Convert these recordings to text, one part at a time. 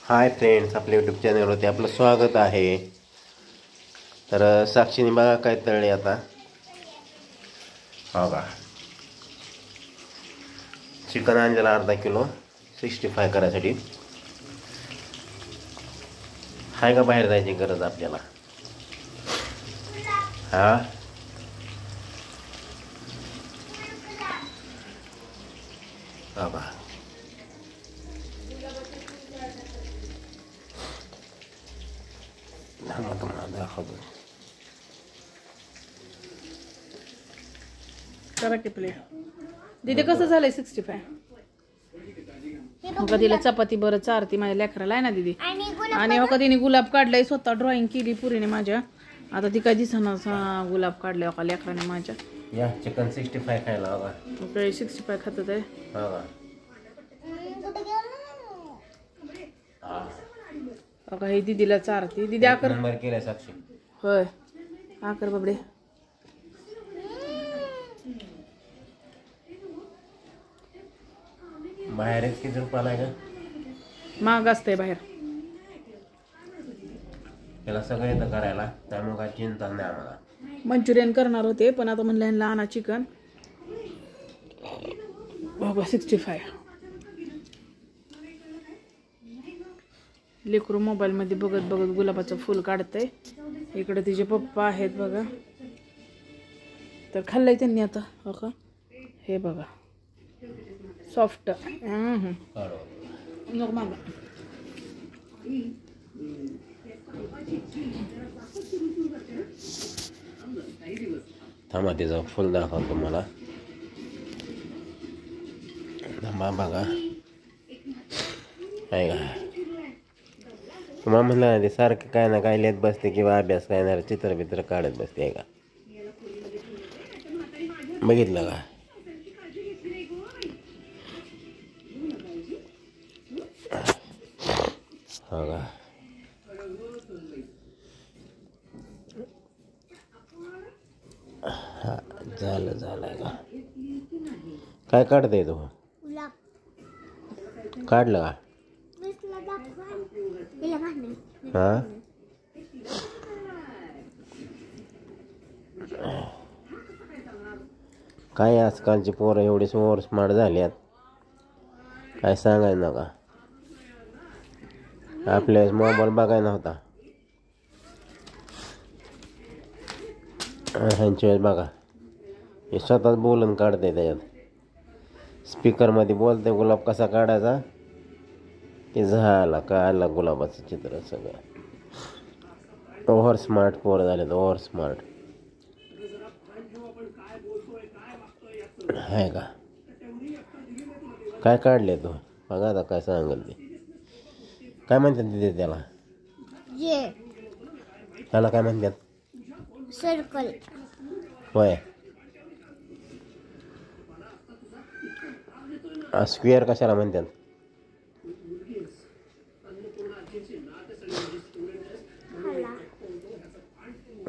Hi friends, आपल्या YouTube चॅनलवरती आपलं स्वागत आहे. तर साक्षीने बघा काय तळले आता. हो का, चिकन आणलेलं अर्धा किलो 65 करायसाठी. आहे का बाहेर जायची गरज आपल्याला? हा, हो का. तुम्हाला दाखवतो. करा की प्ले दीदी कसं झालंय 65. हो का, तिला चपाती बरं चारती माझ्या लेकराला आहे ना दीदी. आणि हो का, तिने गुलाब काढलाय, स्वतः ड्रॉइंग केली पुरीने माझ्या. आता ती काय दिसना गुलाब काढलाय हो का लेकराने माझ्या. या चिकन 65 खायला हवा. 65 खातात आहे. हो का, हे दीदीला चारती. दीदी आकर नंबर केलाय साक्षी. होय, आकर बाबडे. बाहेरच किती रुपयाला आहे का? महाग असतंय बाहेर. त्याला सगळं येतं करायला, त्यामुळे काय चिंता नाही आम्हाला. मंचुरियन करणार होते पण आता म्हणलं ह्यांना आणा चिकन. बाबा 65. लेकरू मोबाईल मध्ये बघत बघत गुलाबाचं फुल काढतंय. इकडे तिचे पप्पा आहेत बघा. तर खाल्लंय त्यांनी आता. हो का, हे बघा सॉफ्ट. नको मागा. थांबा, तिचं फुल दाखवतो मला. थांबा बघा, आहे का. तुम्हाला म्हणलं ना, ते सारखं काय ना काय लिहित बसते किंवा अभ्यास काय ना चित्र काढत बसते, आहे का. बघितलं का? हो का. हा, झालंय का. काय काढतंय तू? काढलं का? हा, काय आजकालची पोरं एवढी ओव्हर स्मार्ट झाल्यात, काय सांगायचं नका. आपल्या मोबाईल बघायला नव्हता, ह्यांच्या वेळेस बघा हे स्वतःच बोलून काढते. त्याच्यात स्पीकरमध्ये बोलते गुलाब कसा काढायचा, की झाला का आला गुलाबाचं चित्र. सगळं ओव्हर स्मार्ट पोरं झाले, ओव्हर स्मार्ट, आहे का. काय काढले तू बघा आता, काय सांगेल ते. काय म्हणतात तिथे त्याला? त्याला काय म्हणतात? सर्कल. होय. स्क्वेअर कशाला म्हणतात?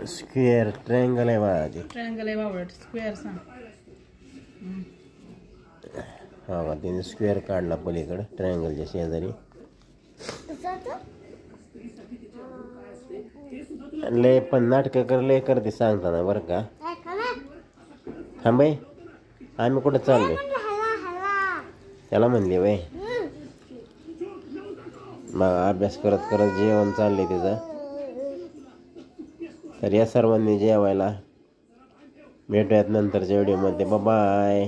स्क्वेअर ट्रायंगल आहे बघा. ते ट्रायंगल आहे बाबा, स्क्वेअर सांग. हा का, तिने स्क्वेअर काढला पलीकडे ट्रायंगलच्या शेजारी. लय पण नाटकं लय करते सांगताना बरं का. हा बाई, आम्ही कुठं चाललोय त्याला म्हणले बाई. मग अभ्यास करत करत जेवण चाललंय तिचं. तर या सर्वांनी जेवायला भेटूयात नंतरच्या व्हिडिओमध्ये. बाय.